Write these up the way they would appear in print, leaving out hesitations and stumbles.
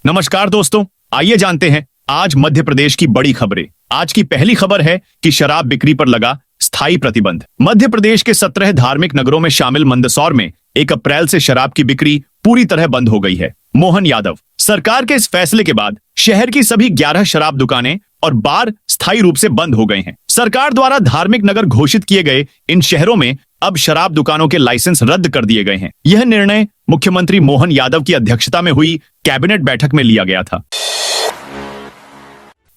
नमस्कार दोस्तों, आइए जानते हैं आज मध्य प्रदेश की बड़ी खबरें। आज की पहली खबर है कि शराब बिक्री पर लगा स्थायी प्रतिबंध। मध्य प्रदेश के 17 धार्मिक नगरों में शामिल मंदसौर में 1 अप्रैल से शराब की बिक्री पूरी तरह बंद हो गई है। मोहन यादव सरकार के इस फैसले के बाद शहर की सभी 11 शराब दुकानें और बार स्थायी रूप से बंद हो गए हैं। सरकार द्वारा धार्मिक नगर घोषित किए गए इन शहरों में अब शराब दुकानों के लाइसेंस रद्द कर दिए गए हैं। यह निर्णय मुख्यमंत्री मोहन यादव की अध्यक्षता में हुई कैबिनेट बैठक में लिया गया था।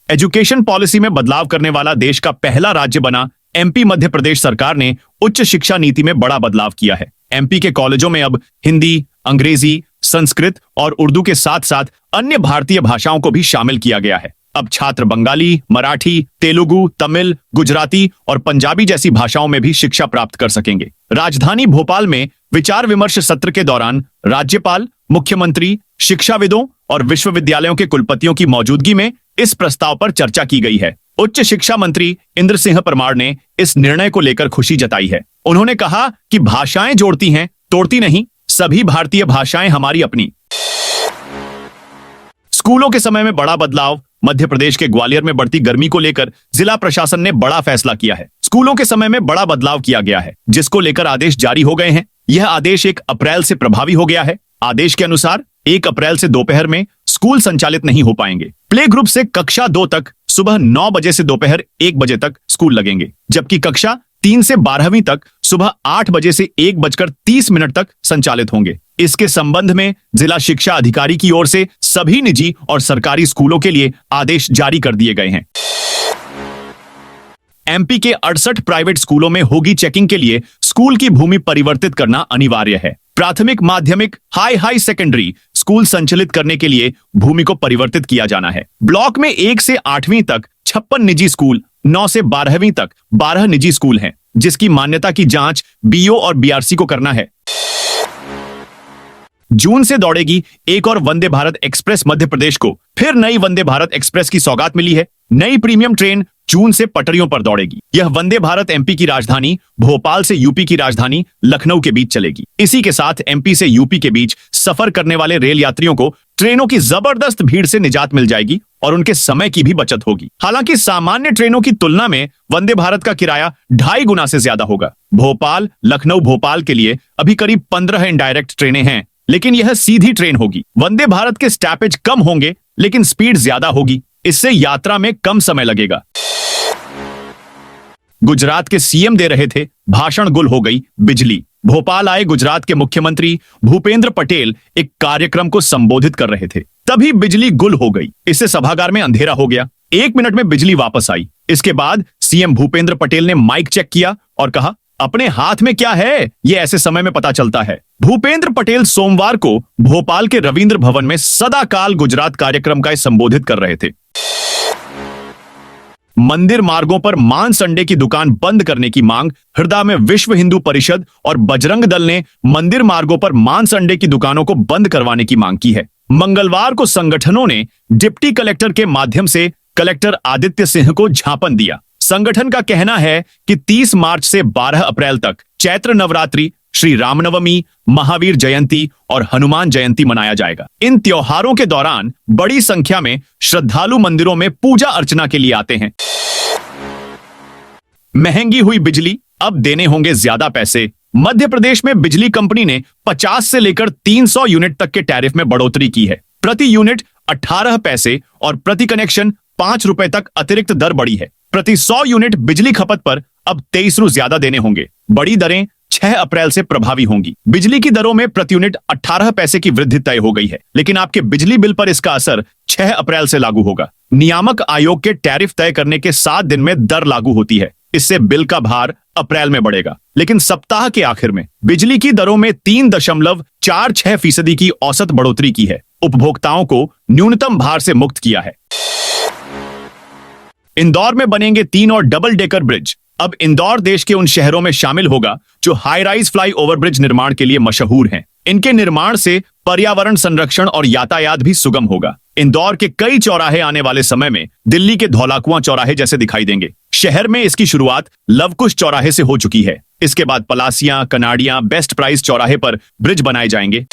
एजुकेशन पॉलिसी में बदलाव करने वाला देश का पहला राज्य बना एमपी मध्य प्रदेश सरकार ने उच्च शिक्षा नीति में बड़ा बदलाव किया है। एमपी के कॉलेजों में अब हिंदी, अंग्रेजी, संस्कृत और उर्दू के साथ साथ अन्य भारतीय भाषाओं को भी शामिल किया गया है। अब छात्र बंगाली, मराठी, तेलुगु, तमिल, गुजराती और पंजाबी जैसी भाषाओं में भी शिक्षा प्राप्त कर सकेंगे। राजधानी भोपाल में विचार विमर्श सत्र के दौरान राज्यपाल, मुख्यमंत्री, शिक्षाविदों और विश्वविद्यालयों के कुलपतियों की मौजूदगी में इस प्रस्ताव पर चर्चा की गई है। उच्च शिक्षा मंत्री इंद्र सिंह परमार ने इस निर्णय को लेकर खुशी जताई है। उन्होंने कहा कि भाषाएं जोड़ती हैं, तोड़ती नहीं। सभी भारतीय भाषाएं हमारी अपनी। स्कूलों के समय में बड़ा बदलाव। मध्य प्रदेश के ग्वालियर में बढ़ती गर्मी को लेकर जिला प्रशासन ने बड़ा फैसला किया है। स्कूलों के समय में बड़ा बदलाव किया गया है, जिसको लेकर आदेश जारी हो गए हैं। यह आदेश 1 अप्रैल से प्रभावी हो गया है। आदेश के अनुसार 1 अप्रैल से दोपहर में स्कूल संचालित नहीं हो पाएंगे। प्ले ग्रुप से कक्षा 2 तक सुबह 9 बजे से दोपहर 1 बजे तक स्कूल लगेंगे, जबकि कक्षा 3 से 12वीं तक सुबह 8 बजे से 1:30 तक संचालित होंगे। इसके संबंध में जिला शिक्षा अधिकारी की ओर से सभी निजी और सरकारी स्कूलों के लिए आदेश जारी कर दिए गए हैं। एमपी के 68 प्राइवेट स्कूलों में होगी चेकिंग के लिए स्कूल की भूमि परिवर्तित करना अनिवार्य है। प्राथमिक, माध्यमिक, हाई सेकेंडरी स्कूल संचालित करने के लिए भूमि को परिवर्तित किया जाना है। ब्लॉक में 1 से 8वीं तक 56 निजी स्कूल, 9 से 12वीं तक 12 निजी स्कूल हैं, जिसकी मान्यता की जांच बीओ और बीआरसी को करना है। जून से दौड़ेगी एक और वंदे भारत एक्सप्रेस। मध्य प्रदेश को फिर नई वंदे भारत एक्सप्रेस की सौगात मिली है। नई प्रीमियम ट्रेन जून से पटरियों पर दौड़ेगी। यह वंदे भारत एमपी की राजधानी भोपाल से यूपी की राजधानी लखनऊ के बीच चलेगी। इसी के साथ एमपी से यूपी के बीच सफर करने वाले रेल यात्रियों को ट्रेनों की जबरदस्त भीड़ से निजात मिल जाएगी और उनके समय की भी बचत होगी। हालांकि सामान्य ट्रेनों की तुलना में वंदे भारत का किराया 2.5 गुना से ज्यादा होगा। भोपाल, लखनऊ, भोपाल के लिए अभी करीब 15 इनडायरेक्ट ट्रेनें हैं, लेकिन यह सीधी ट्रेन होगी। वंदे भारत के स्टॉपेज कम होंगे, लेकिन स्पीड ज्यादा होगी। इससे यात्रा में कम समय लगेगा। गुजरात के सीएम दे रहे थे भाषण, गुल हो गई बिजली। भोपाल आए गुजरात के मुख्यमंत्री भूपेंद्र पटेल एक कार्यक्रम को संबोधित कर रहे थे, तभी बिजली गुल हो गई। इससे सभागार में अंधेरा हो गया। 1 मिनट में बिजली वापस आई। इसके बाद सीएम भूपेंद्र पटेल ने माइक चेक किया और कहा, अपने हाथ में क्या है, ये ऐसे समय में पता चलता है। भूपेंद्र पटेल सोमवार को भोपाल के रविंद्र भवन में सदाकाल गुजरात कार्यक्रम का संबोधित कर रहे थे। मंदिर मार्गों पर मांस अंडे की दुकान बंद करने की मांग। हृदय में विश्व हिंदू परिषद और बजरंग दल ने मंदिर मार्गों पर मांस अंडे की दुकानों को बंद करवाने की मांग की है। मंगलवार को संगठनों ने डिप्टी कलेक्टर के माध्यम से कलेक्टर आदित्य सिंह को ज्ञापन दिया। संगठन का कहना है कि 30 मार्च से 12 अप्रैल तक चैत्र नवरात्रि, श्री रामनवमी, महावीर जयंती और हनुमान जयंती मनाया जाएगा। इन त्योहारों के दौरान बड़ी संख्या में श्रद्धालु मंदिरों में पूजा अर्चना के लिए आते हैं। महंगी हुई बिजली, अब देने होंगे ज्यादा पैसे। मध्य प्रदेश में बिजली कंपनी ने 50 से लेकर 300 यूनिट तक के टैरिफ में बढ़ोतरी की है। प्रति यूनिट 18 पैसे और प्रति कनेक्शन 5 रुपए तक अतिरिक्त दर बढ़ी है। प्रति 100 यूनिट बिजली खपत पर अब 23 रु ज्यादा देने होंगे। बड़ी दरें 6 अप्रैल से प्रभावी होंगी। बिजली की दरों में प्रति यूनिट 18 पैसे की वृद्धि तय हो गई है, लेकिन आपके बिजली बिल पर इसका असर 6 अप्रैल से लागू होगा। नियामक आयोग के टैरिफ तय करने के 7 दिन में दर लागू होती है। इससे बिल का भार अप्रैल में बढ़ेगा, लेकिन सप्ताह के आखिर में बिजली की दरों में 3.46% की औसत बढ़ोतरी की है। उपभोक्ताओं को न्यूनतम भार से मुक्त किया है। इंदौर में बनेंगे 3 और डबल डेकर ब्रिज। अब इंदौर देश के उन शहरों में शामिल होगा जो high rise fly over bridge निर्माण के लिए मशहूर हैं। इनके निर्माण से पर्यावरण संरक्षण और यातायात भी सुगम होगा। इंदौर के कई चौराहे आने वाले समय में दिल्ली के धौलाकुआं चौराहे जैसे दिखाई देंगे। शहर में इसकी शुरुआत लवकुश चौराहे से हो चुकी है। इसके बाद पलासियां, कनाडियां, बेस्ट प्राइस चौराहे पर ब्रिज बनाए जाएंगे।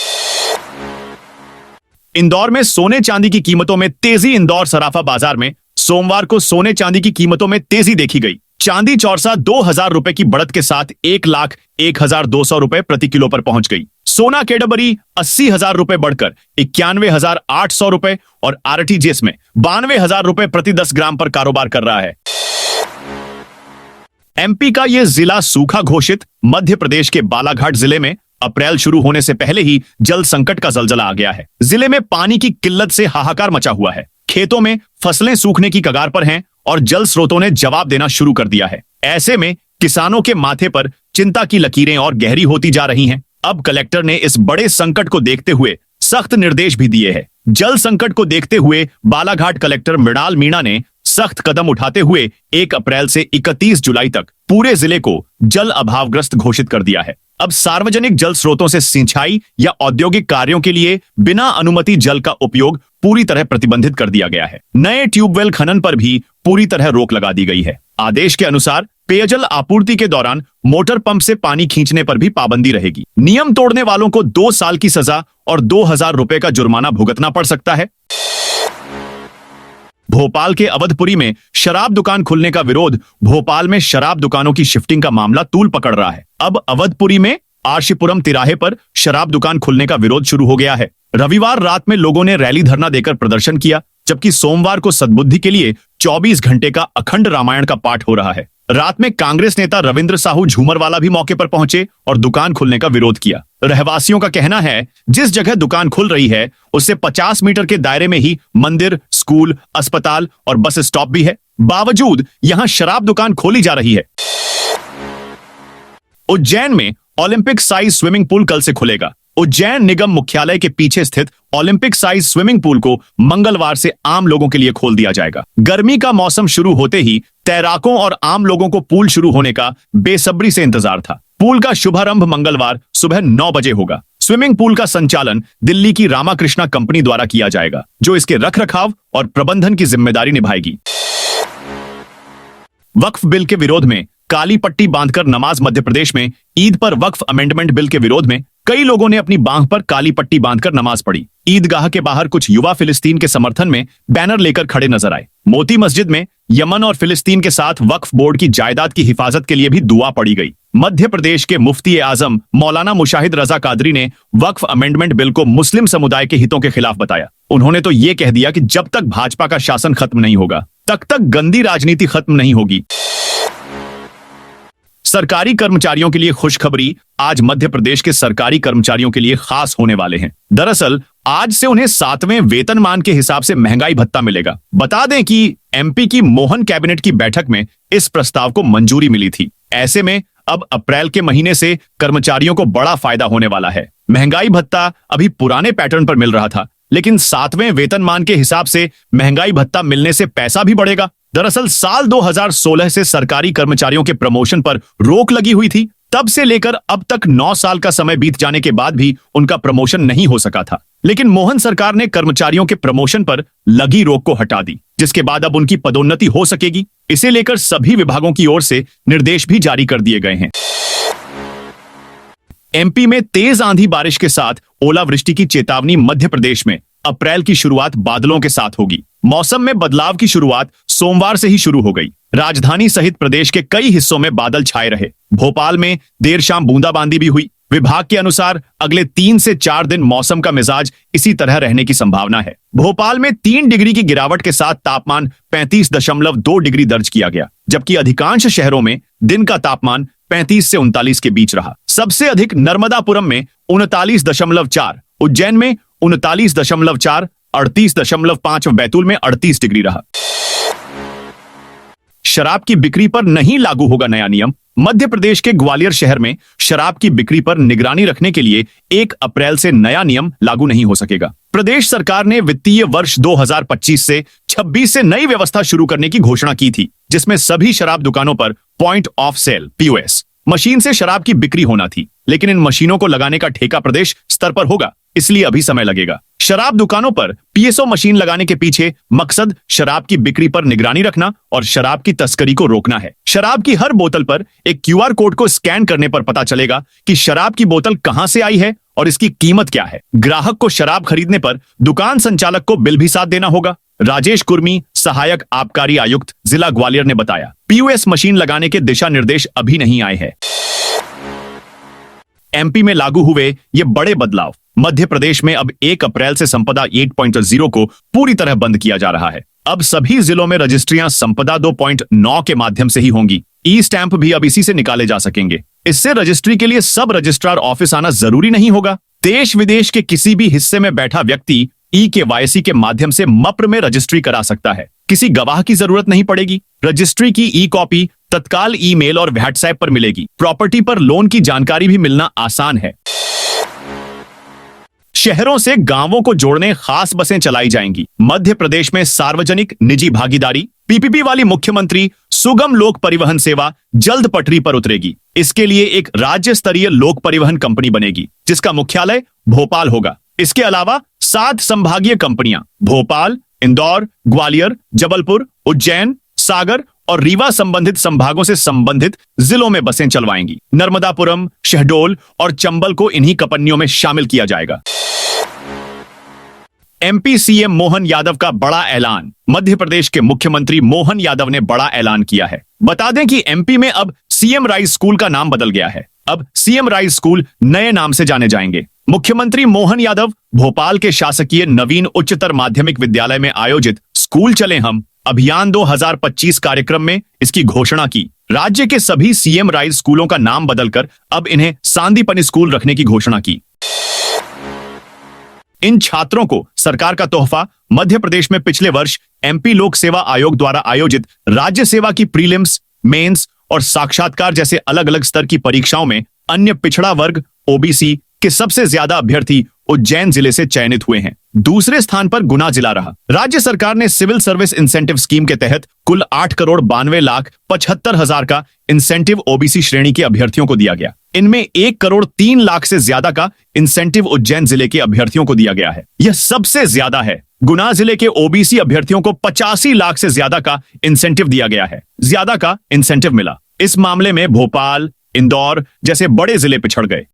इंदौर में सोने चांदी की कीमतों में तेजी। इंदौर सराफा बाजार में सोमवार को सोने चांदी की कीमतों में तेजी देखी गई। चांदी चौरसा 2,000 रुपए की बढ़त के साथ 1,01,200 रुपए प्रति किलो पर पहुंच गई। सोना कैडबरी 80,000 रुपए बढ़कर 91,800 रुपए और आरटीजीएस में 92,000 रुपए प्रति 10 ग्राम पर कारोबार कर रहा है। एमपी का यह जिला सूखा घोषित। मध्य प्रदेश के बालाघाट जिले में अप्रैल शुरू होने से पहले ही जल संकट का जलजला आ गया है। जिले में पानी की किल्लत से हाहाकार मचा हुआ है। खेतों में फसलें सूखने की कगार पर हैं और जल स्रोतों ने जवाब देना शुरू कर दिया है। ऐसे में किसानों के माथे पर चिंता की लकीरें और गहरी होती जा रही हैं। अब कलेक्टर ने इस बड़े संकट को देखते हुए सख्त निर्देश भी दिए हैं। जल संकट को देखते हुए बालाघाट कलेक्टर मृणाल मीणा ने सख्त कदम उठाते हुए 1 अप्रैल से 31 जुलाई तक पूरे जिले को जल अभावग्रस्त घोषित कर दिया है। अब सार्वजनिक जल स्रोतों से सिंचाई या औद्योगिक कार्यों के लिए बिना अनुमति जल का उपयोग पूरी तरह प्रतिबंधित कर दिया गया है। नए ट्यूबवेल खनन पर भी पूरी तरह रोक लगा दी गई है। आदेश के अनुसार पेयजल आपूर्ति के दौरान मोटर पंप से पानी खींचने पर भी पाबंदी रहेगी। नियम तोड़ने वालों को 2 साल की सजा और 2,000 रुपए का जुर्माना भुगतना पड़ सकता है। भोपाल के अवधपुरी में शराब दुकान खुलने का विरोध। भोपाल में शराब दुकानों की शिफ्टिंग का मामला तूल पकड़ रहा है। अब अवधपुरी में आरशीपुरम तिराहे पर शराब दुकान खुलने का विरोध शुरू हो गया है। रविवार रात में लोगों ने रैली धरना देकर प्रदर्शन किया, जबकि सोमवार को सद्बुद्धि के लिए 24 घंटे का अखंड रामायण का पाठ हो रहा है। रात में कांग्रेस नेता रविंद्र साहू झूमरवाला भी मौके पर पहुंचे और दुकान खुलने का विरोध किया। रहवासियों का कहना है जिस जगह दुकान खुल रही है उससे 50 मीटर के दायरे में ही मंदिर, स्कूल, अस्पताल और बस स्टॉप भी है। बावजूद यहां शराब दुकान खोली जा रही है। उज्जैन में ओलंपिक साइज स्विमिंग पूल कल से खुलेगा। उज्जैन निगम मुख्यालय के पीछे स्थित ओलंपिक साइज स्विमिंग पूल को मंगलवार से आम लोगों के लिए खोल दिया जाएगा। गर्मी का मौसम शुरू होते ही तैराकों और आम लोगों को पूल शुरू होने का बेसब्री से इंतजार था। पूल का शुभारंभ मंगलवार सुबह 9 बजे होगा। स्विमिंग पूल का संचालन दिल्ली की रामाकृष्णा कंपनी द्वारा किया जाएगा, जो इसके रखरखाव और प्रबंधन की जिम्मेदारी निभाएगी। वक्फ बिल के विरोध में काली पट्टी बांधकर नमाज। मध्य प्रदेश में ईद पर वक्फ अमेंडमेंट बिल के विरोध में कई लोगों ने अपनी बांह पर काली पट्टी बांधकर नमाज पढ़ी। ईदगाह के बाहर कुछ युवा फिलिस्तीन के समर्थन में बैनर लेकर खड़े नजर आए। मोती मस्जिद में यमन और फिलिस्तीन के साथ वक्फ बोर्ड की जायदाद की हिफाजत के लिए भी दुआ पड़ी गई। मध्य प्रदेश के मुफ्ती आजम मौलाना मुशाहिद रजा कादरी ने वक्फ अमेंडमेंट बिल को मुस्लिम समुदाय के हितों के खिलाफ बताया। उन्होंने तो ये कह दिया कि जब तक भाजपा का शासन खत्म नहीं होगा तब तक गंदी राजनीति खत्म नहीं होगी। सरकारी कर्मचारियों के लिए खुशखबरी। आज मध्य प्रदेश के सरकारी कर्मचारियों के लिए खास होने वाले हैं। दरअसल आज से उन्हें 7वें वेतनमान के हिसाब से महंगाई भत्ता मिलेगा। बता दें कि एमपी की मोहन कैबिनेट की बैठक में इस प्रस्ताव को मंजूरी मिली थी। ऐसे में अब अप्रैल के महीने से कर्मचारियों को बड़ा फायदा होने वाला है। महंगाई भत्ता अभी पुराने पैटर्न पर मिल रहा था, लेकिन 7वें वेतनमान के हिसाब से महंगाई भत्ता मिलने से पैसा भी बढ़ेगा। दरअसल साल 2016 से सरकारी कर्मचारियों के प्रमोशन पर रोक लगी हुई थी। तब से लेकर अब तक 9 साल का समय बीत जाने के बाद भी उनका प्रमोशन नहीं हो सका था। लेकिन मोहन सरकार ने कर्मचारियों के प्रमोशन पर लगी रोक को हटा दी, जिसके बाद अब उनकी पदोन्नति हो सकेगी। इसे लेकर सभी विभागों की ओर से निर्देश भी जारी कर दिए गए हैं। एमपी में तेज आंधी बारिश के साथ ओलावृष्टि की चेतावनी। मध्य प्रदेश में अप्रैल की शुरुआत बादलों के साथ होगी। मौसम में बदलाव की शुरुआत सोमवार से ही शुरू हो गई। राजधानी सहित प्रदेश के कई हिस्सों में बादल छाए रहे। भोपाल में देर शाम बूंदाबांदी भी हुई। विभाग के अनुसार अगले 3 से 4 दिन मौसम का मिजाज इसी तरह रहने की संभावना है। भोपाल में 3 डिग्री की गिरावट के साथ तापमान 35.2 डिग्री दर्ज किया गया, जबकि अधिकांश शहरों में दिन का तापमान 35 से 39 के बीच रहा। सबसे अधिक नर्मदापुरम में 39.4, उज्जैन में 39.4, 38.5 बैतूल में 38 डिग्री रहा। शराब की बिक्री पर नहीं लागू होगा नया नियम। मध्य प्रदेश के ग्वालियर शहर में शराब की बिक्री पर निगरानी रखने के लिए 1 अप्रैल से नया नियम लागू नहीं हो सकेगा। प्रदेश सरकार ने वित्तीय वर्ष 2025 से 26 से नई व्यवस्था शुरू करने की घोषणा की थी, जिसमें सभी शराब दुकानों पर point of sale (POS) machine से शराब की बिक्री होना थी। लेकिन इन मशीनों को लगाने का ठेका प्रदेश स्तर पर होगा, इसलिए अभी समय लगेगा। शराब दुकानों पर PSO मशीन लगाने के पीछे मकसद शराब की बिक्री पर निगरानी रखना और शराब की तस्करी को रोकना है। शराब की हर बोतल पर एक QR कोड को स्कैन करने पर पता चलेगा कि शराब की बोतल कहां से आई है और इसकी कीमत क्या है। ग्राहक को शराब खरीदने पर दुकान संचालक को बिल भी साथ देना होगा। राजेश कुर्मी, सहायक आबकारी आयुक्त, जिला ग्वालियर ने बताया, पीओएस मशीन लगाने के दिशा निर्देश अभी नहीं आए हैं। एमपी में लागू हुए ये बड़े बदलाव। मध्य प्रदेश में अब 1 अप्रैल से संपदा 8.0 को पूरी तरह बंद किया जा रहा है। अब सभी जिलों में रजिस्ट्रियां संपदा 2.9 के माध्यम से ही होंगी। ई स्टैंप भी अब इसी से निकाले जा सकेंगे। इससे रजिस्ट्री के लिए सब रजिस्ट्रार ऑफिस आना जरूरी नहीं होगा। देश विदेश के किसी भी हिस्से में बैठा व्यक्ति ई-केवाईसी के माध्यम से मप्र में रजिस्ट्री करा सकता है। किसी गवाह की जरूरत नहीं पड़ेगी। रजिस्ट्री की ई कॉपी तत्काल ईमेल और व्हाट्सएप पर मिलेगी। प्रॉपर्टी पर लोन की जानकारी भी मिलना आसान है। शहरों से गांवों को जोड़ने खास बसें चलाई जाएंगी। मध्य प्रदेश में सार्वजनिक निजी भागीदारी पीपीपी वाली मुख्यमंत्री सुगम लोक परिवहन सेवा जल्द पटरी पर उतरेगी। इसके लिए एक राज्य स्तरीय लोक परिवहन कंपनी बनेगी, जिसका मुख्यालय भोपाल होगा। इसके अलावा 7 संभागीय कंपनियां भोपाल, इंदौर, ग्वालियर, जबलपुर, उज्जैन, सागर और रीवा संबंधित संभागों से संबंधित जिलों में बसें चलवाएंगी। नर्मदापुरम, शहडोल और चंबल को इन्हीं कंपनियों में शामिल किया जाएगा। एमपी सीएम मोहन यादव का बड़ा ऐलान। मध्य प्रदेश के मुख्यमंत्री मोहन यादव ने बड़ा ऐलान किया है। बता दें कि एमपी में अब सीएम राइज स्कूल का नाम बदल गया है। अब सीएम राइज स्कूल नए नाम से जाने जाएंगे। मुख्यमंत्री मोहन यादव भोपाल के शासकीय नवीन उच्चतर माध्यमिक विद्यालय में आयोजित स्कूल चले हम अभियान 2025 कार्यक्रम में इसकी घोषणा की। राज्य के सभी सीएम राइज स्कूलों का नाम बदलकर अब इन्हें सांदीपनि स्कूल रखने की घोषणा की। इन छात्रों को सरकार का तोहफा। मध्य प्रदेश में पिछले वर्ष एमपी लोक सेवा आयोग द्वारा आयोजित राज्य सेवा की प्रीलिम्स, मेंस और साक्षात्कार जैसे अलग अलग स्तर की परीक्षाओं में अन्य पिछड़ा वर्ग ओबीसी के सबसे ज्यादा अभ्यर्थी उज्जैन जिले से चयनित हुए हैं। दूसरे स्थान पर गुना जिला रहा। राज्य सरकार ने सिविल सर्विस इंसेंटिव स्कीम के तहत कुल 8,92,75,000 का इंसेंटिव ओबीसी श्रेणी के अभ्यर्थियों को दिया गया। इनमें 1,03,00,000 से ज्यादा का इंसेंटिव उज्जैन जिले के अभ्यर्थियों को दिया गया है। यह सबसे ज्यादा है। गुना जिले के ओबीसी अभ्यर्थियों को 85 लाख से ज्यादा का इंसेंटिव दिया गया है। ज्यादा का इंसेंटिव मिला। इस मामले में भोपाल, इंदौर जैसे बड़े जिले पिछड़ गए।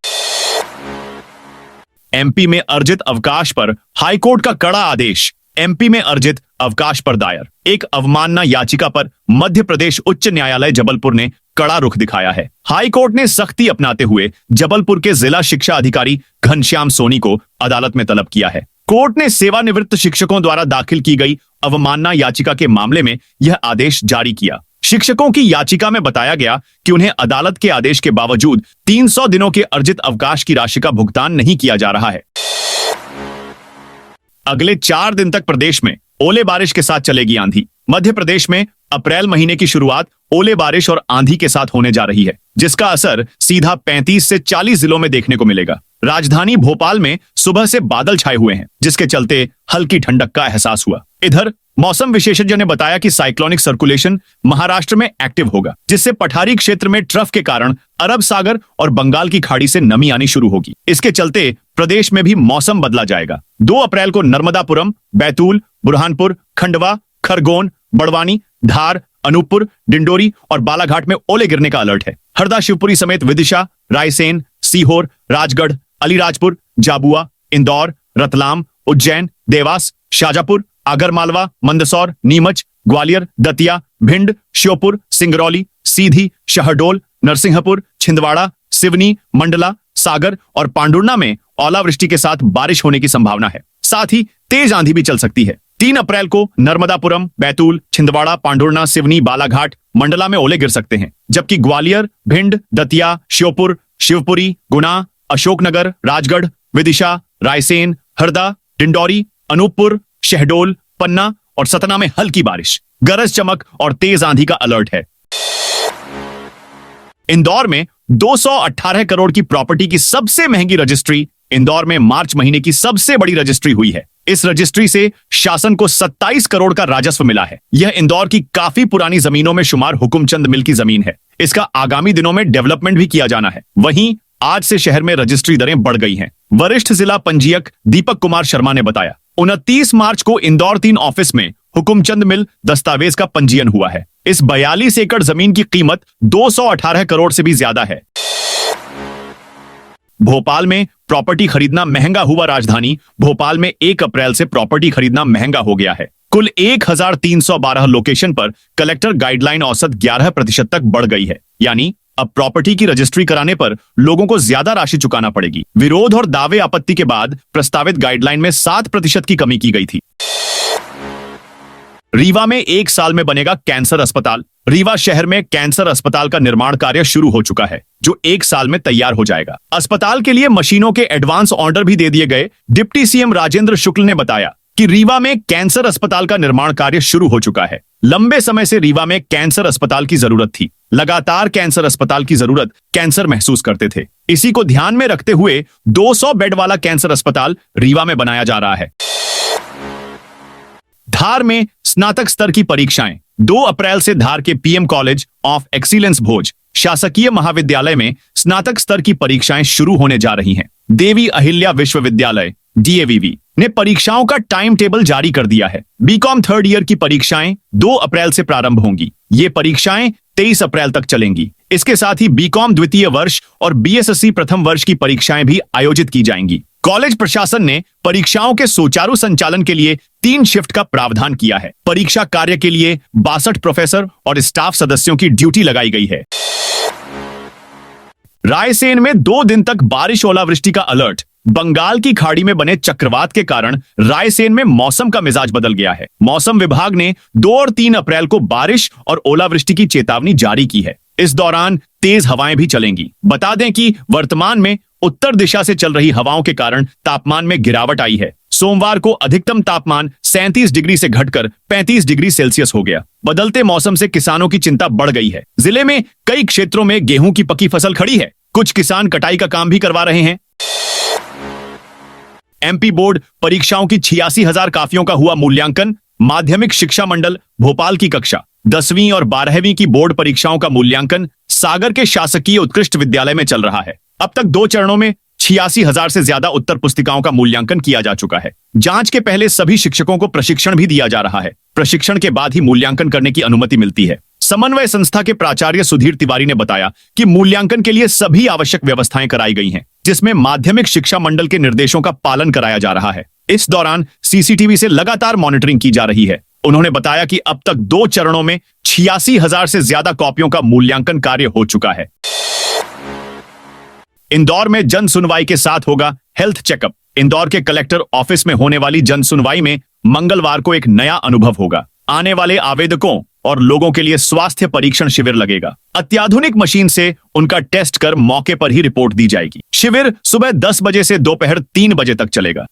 एमपी में अर्जित अवकाश पर हाईकोर्ट का कड़ा आदेश। एमपी में अर्जित अवकाश पर दायर एक अवमानना याचिका पर मध्य प्रदेश उच्च न्यायालय जबलपुर ने कड़ा रुख दिखाया है। हाईकोर्ट ने सख्ती अपनाते हुए जबलपुर के जिला शिक्षा अधिकारी घनश्याम सोनी को अदालत में तलब किया है। कोर्ट ने सेवानिवृत्त शिक्षकों द्वारा दाखिल की गई अवमानना याचिका के मामले में यह आदेश जारी किया। शिक्षकों की याचिका में बताया गया कि उन्हें अदालत के आदेश के बावजूद 300 दिनों के अर्जित अवकाश की राशि का भुगतान नहीं किया जा रहा है। अगले 4 दिन तक प्रदेश में ओले बारिश के साथ चलेगी आंधी। मध्य प्रदेश में अप्रैल महीने की शुरुआत ओले बारिश और आंधी के साथ होने जा रही है, जिसका असर सीधा 35 से 40 जिलों में देखने को मिलेगा। राजधानी भोपाल में सुबह से बादल छाए हुए हैं, जिसके चलते हल्की ठंडक का एहसास हुआ। इधर मौसम विशेषज्ञ ने बताया कि साइक्लोनिक सर्कुलेशन महाराष्ट्र में एक्टिव होगा, जिससे पठारी क्षेत्र में ट्रफ के कारण अरब सागर और बंगाल की खाड़ी से नमी आनी शुरू होगी। इसके चलते प्रदेश में भी मौसम बदला जाएगा। 2 अप्रैल को नर्मदापुरम, बैतूल, बुरहानपुर, खंडवा, खरगोन, बड़वानी, धार, अनूपपुर, डिंडोरी और बालाघाट में ओले गिरने का अलर्ट है। हरदा, शिवपुरी समेत विदिशा, रायसेन, सीहोर, राजगढ़, अलीराजपुर, झाबुआ, इंदौर, रतलाम, उज्जैन, देवास, शाजापुर, आगरमालवा, मंदसौर, नीमच, ग्वालियर, दतिया, भिंड, श्योपुर, सिंगरौली, सीधी, शहडोल, नरसिंहपुर, छिंदवाड़ा, सिवनी, मंडला, सागर और पांडुर्ना में ओलावृष्टि के साथ बारिश होने की संभावना है। साथ ही तेज आंधी भी चल सकती है। 3 अप्रैल को नर्मदापुरम, बैतूल, छिंदवाड़ा, पांडुर्ना, सिवनी, बालाघाट, मंडला में ओले गिर सकते हैं, जबकि ग्वालियर, भिंड, दतिया, श्योपुर, शिवपुरी, गुना, अशोकनगर, राजगढ़, विदिशा, रायसेन, हरदा, डिंडौरी, अनूपपुर, शहडोल, पन्ना और सतना में हल्की बारिश, गरज चमक और तेज आंधी का अलर्ट है। इंदौर में 218 करोड़ की प्रॉपर्टी की सबसे महंगी रजिस्ट्री इंदौर में मार्च महीने की सबसे बड़ी रजिस्ट्री हुई है। इस रजिस्ट्री से शासन को 27 करोड़ का राजस्व मिला है। यह इंदौर की काफी पुरानी जमीनों में शुमार हुकुमचंद मिल की जमीन है। इसका आगामी दिनों में डेवलपमेंट भी किया जाना है। वहीं आज से शहर में रजिस्ट्री दरें बढ़ गई हैं। वरिष्ठ जिला पंजीयक दीपक कुमार शर्मा ने बताया, 29 मार्च को इंदौर 3 ऑफिस में हुकुमचंद मिल दस्तावेज का पंजीयन हुआ है। इस 42 एकड़ जमीन की कीमत 218 करोड़ से भी ज्यादा है। भोपाल में प्रॉपर्टी खरीदना महंगा हुआ। राजधानी भोपाल में 1 अप्रैल से प्रॉपर्टी खरीदना महंगा हो गया है। कुल 1312 लोकेशन पर कलेक्टर गाइडलाइन औसत 11% तक बढ़ गई है। यानी अब प्रॉपर्टी की रजिस्ट्री कराने पर लोगों को ज्यादा राशि चुकाना पड़ेगी। विरोध और दावे आपत्ति के बाद प्रस्तावित गाइडलाइन में 7% की कमी की गई थी। रीवा में 1 साल में बनेगा कैंसर अस्पताल। रीवा शहर में कैंसर अस्पताल का निर्माण कार्य शुरू हो चुका है, जो 1 साल में तैयार हो जाएगा। अस्पताल के लिए मशीनों के एडवांस ऑर्डर भी दे दिए गए। डिप्टी सीएम राजेंद्र शुक्ल ने बताया कि रीवा में कैंसर अस्पताल का निर्माण कार्य शुरू हो चुका है। लंबे समय से रीवा में कैंसर अस्पताल की जरूरत थी। लगातार कैंसर अस्पताल की जरूरत कैंसर महसूस करते थे। इसी को ध्यान में रखते हुए 200 बेड वाला कैंसर अस्पताल रीवा में बनाया जा रहा है। धार में स्नातक स्तर की परीक्षाएं 2 अप्रैल से धार के पीएम कॉलेज ऑफ एक्सीलेंस भोज शासकीय महाविद्यालय में स्नातक स्तर की परीक्षाएं शुरू होने जा रही हैं। देवी अहिल्या विश्वविद्यालय डीएवीवी ने परीक्षाओं का टाइम टेबल जारी कर दिया है। बीकॉम 3rd ईयर की परीक्षाएं 2 अप्रैल से प्रारंभ होंगी। ये परीक्षाएं 23 अप्रैल तक चलेंगी। इसके साथ ही बीकॉम द्वितीय वर्ष और बीएसएससी प्रथम वर्ष की परीक्षाएं भी आयोजित की जाएंगी। कॉलेज प्रशासन ने परीक्षाओं के सुचारू संचालन के लिए 3 शिफ्ट का प्रावधान किया है। परीक्षा कार्य के लिए 62 प्रोफेसर और स्टाफ सदस्यों की ड्यूटी लगाई गई है। रायसेन में 2 दिन तक बारिश ओलावृष्टि का अलर्ट। बंगाल की खाड़ी में बने चक्रवात के कारण रायसेन में मौसम का मिजाज बदल गया है। मौसम विभाग ने 2 और 3 अप्रैल को बारिश और ओलावृष्टि की चेतावनी जारी की है। इस दौरान तेज हवाएं भी चलेंगी। बता दें कि वर्तमान में उत्तर दिशा से चल रही हवाओं के कारण तापमान में गिरावट आई है। सोमवार को अधिकतम तापमान 37 डिग्री से घटकर 35 डिग्री सेल्सियस हो गया। बदलते मौसम से किसानों की चिंता बढ़ गई है। जिले में कई क्षेत्रों में गेहूं की पकी फसल खड़ी है। कुछ किसान कटाई का काम भी करवा रहे हैं। एमपी बोर्ड परीक्षाओं की 86,000 काफियों का हुआ मूल्यांकन। माध्यमिक शिक्षा मंडल भोपाल की कक्षा 10वीं और 12वीं की बोर्ड परीक्षाओं का मूल्यांकन सागर के शासकीय उत्कृष्ट विद्यालय में चल रहा है। अब तक 2 चरणों में 86,000 से ज्यादा उत्तर पुस्तिकाओं का मूल्यांकन किया जा चुका है। जांच के पहले सभी शिक्षकों को प्रशिक्षण भी दिया जा रहा है। प्रशिक्षण के बाद ही मूल्यांकन करने की अनुमति मिलती है। समन्वय संस्था के प्राचार्य सुधीर तिवारी ने बताया कि मूल्यांकन के लिए सभी आवश्यक व्यवस्थाएं कराई गई हैं, जिसमें माध्यमिक शिक्षा मंडल के निर्देशों का पालन कराया जा रहा है। इस दौरान सीसीटीवी से लगातार मॉनिटरिंग की जा रही है। उन्होंने बताया कि अब तक 2 चरणों में 86,000 से ज्यादा कॉपियों का मूल्यांकन कार्य हो चुका है। इंदौर में जन सुनवाई के साथ होगा हेल्थ चेकअप। इंदौर के कलेक्टर ऑफिस में होने वाली जन सुनवाई में मंगलवार को एक नया अनुभव होगा। आने वाले आवेदकों और लोगों के लिए स्वास्थ्य परीक्षण शिविर लगेगा। अत्याधुनिक मशीन से उनका टेस्ट कर मौके पर ही रिपोर्ट दी जाएगी। शिविर सुबह 10 बजे से दोपहर 3 बजे तक चलेगा।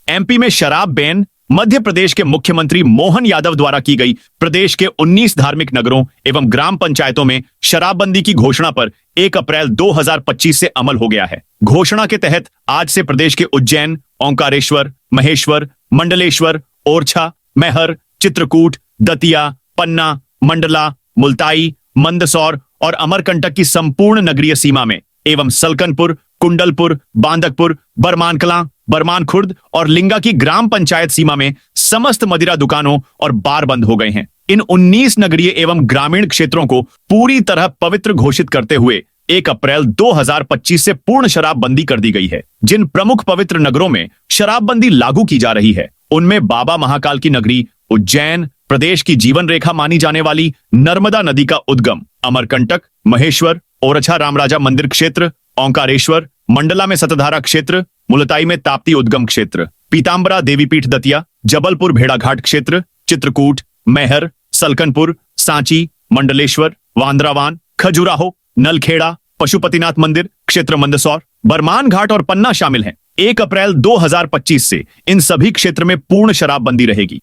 एमपी में शराब बैन। मध्य प्रदेश के मुख्यमंत्री मोहन यादव द्वारा की गई प्रदेश के 19 धार्मिक नगरों एवं ग्राम पंचायतों में शराबबंदी की घोषणा पर 1 अप्रैल 2025 से अमल हो गया है। घोषणा के तहत आज से प्रदेश के उज्जैन, ओंकारेश्वर, महेश्वर, मंडलेश्वर, ओरछा, मैहर, चित्रकूट, दतिया, पन्ना, मंडला, मुल्ताई, मंदसौर और अमरकंटक की संपूर्ण नगरीय सीमा में एवं सलकनपुर, कुंडलपुर, बांदकपुर, बरमानकलां, बरमान खुर्द और लिंगा की ग्राम पंचायत सीमा में समस्त मदिरा दुकानों और बार बंद हो गए हैं। इन 19 नगरीय एवं ग्रामीण क्षेत्रों को पूरी तरह पवित्र घोषित करते हुए 1 अप्रैल 2025 से पूर्ण शराबबंदी कर दी गई है। जिन प्रमुख पवित्र नगरों में शराबबंदी लागू की जा रही है, उनमें बाबा महाकाल की नगरी उज्जैन, प्रदेश की जीवन रेखा मानी जाने वाली नर्मदा नदी का उद्गम अमरकंटक, महेश्वर, ओरछा रामराजा मंदिर क्षेत्र, ओंकारेश्वर, मंडला में सतधारा क्षेत्र, मुलताई में ताप्ती उद्गम क्षेत्र, पीताम्बरा देवीपीठ दतिया, जबलपुर भेड़ाघाट क्षेत्र, चित्रकूट, मैहर, सलकनपुर, सांची, मंडलेश्वर, वांद्रावान, खजुराहो, नलखेड़ा, पशुपतिनाथ मंदिर क्षेत्र मंदसौर, बरमान घाट और पन्ना शामिल हैं। 1 अप्रैल 2025 से इन सभी क्षेत्र में पूर्ण शराबबंदी रहेगी।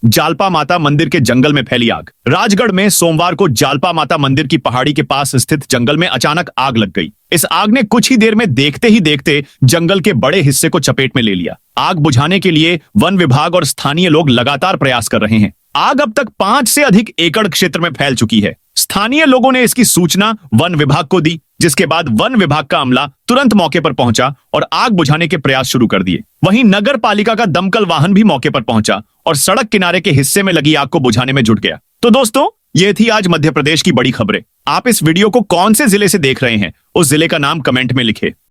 जालपा माता मंदिर के जंगल में फैली आग। राजगढ़ में सोमवार को जालपा माता मंदिर की पहाड़ी के पास स्थित जंगल में अचानक आग लग गई। इस आग ने कुछ ही देर में देखते ही देखते जंगल के बड़े हिस्से को चपेट में ले लिया। आग बुझाने के लिए वन विभाग और स्थानीय लोग लगातार प्रयास कर रहे हैं। आग अब तक 5 से अधिक एकड़ क्षेत्र में फैल चुकी है। स्थानीय लोगों ने इसकी सूचना वन विभाग को दी, जिसके बाद वन विभाग का अमला तुरंत मौके पर पहुंचा और आग बुझाने के प्रयास शुरू कर दिए। वहीं नगर पालिका का दमकल वाहन भी मौके पर पहुंचा और सड़क किनारे के हिस्से में लगी आग को बुझाने में जुट गया। तो दोस्तों, ये थी आज मध्य प्रदेश की बड़ी खबरें। आप इस वीडियो को कौन से जिले से देख रहे हैं, उस जिले का नाम कमेंट में लिखें।